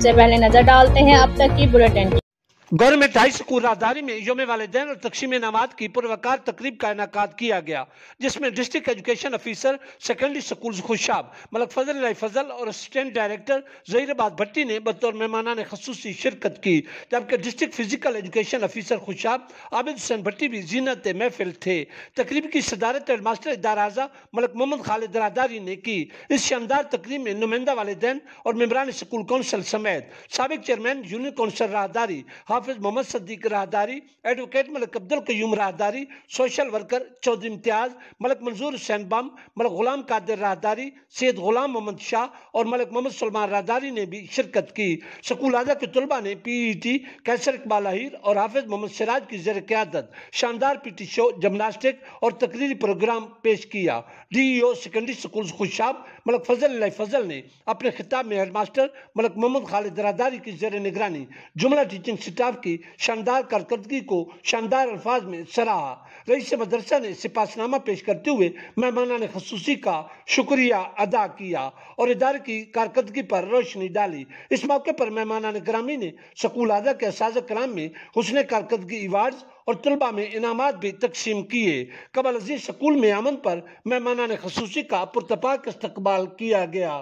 سے پہلے نظر ڈالتے ہیں اب تک کی بلیٹن کی۔ گورنمنٹ ہائی سکول راہداری میں یوم والدین اور تقسیم انعامات کی پروقار تقریب کا انعقاد کیا گیا، جس میں district education officer secondary schools Khushab Malik Fazal Elahi فضل اور اسسٹنٹ ڈائریکٹر ظہیر آباد بھٹی نے بطور مہمانان خصوصی شرکت کی، جبکہ district physical education officer Khushab Abid Hussain Bhatti بھی زینت محفل تھے۔ تقریب کی صدارت ہیڈ ماسٹر ادارہ اعضا ملک محمد خالد راہداری نے کی۔ اس شاندار تقریب میں نمائندہ والدین اور ممبران سکول کونسل سمیت سابق چیئرمین یونین کونسل راہداری حافظ محمد صدیق راہداری، ایڈوکیٹ ملک عبدالقیوم راہداری، سوشل ورکر چودھری امتیاز، ملک منظور حسین بم، ملک غلام قادر راہداری، سید غلام محمد شاہ اور ملک محمد سلمان راہداری نے بھی شرکت کی۔ سکول اعضا کے طلباء نے پی ای ٹی، کیسر اقبال اہیر اور حافظ محمد سراج کی زیر قیادت شاندار پی ٹی شو، جمناسٹک اور تقریری پروگرام پیش کیا۔ ڈی ای او سیکنڈری سکولز خوشاب ملک فضل الہی فضل نے اپنے خطاب میں ہیڈ ماسٹر ملک محمد خالد راہداری کی زیر نگرانی جملہ ٹیچنگ سٹاف کی شاندار کارکردگی کو شاندار الفاظ میں سراہا۔ رئیس مدرسہ نے سپاس نامہ پیش کرتے ہوئے مہمانان خصوصی کا شکریہ ادا کیا اور ادارے کی کارکردگی پر روشنی ڈالی۔ اس موقع پر مہمانان گرامی نے سکول اعضا کے اساتذہ کرام میں حسن کارکردگی ایوارڈز اور طلباء میں انعامات بھی تقسیم کیے۔ قبل ازیں سکول میں آمد پر مہمانان خصوصی کا پرتپاک استقبال کیا گیا۔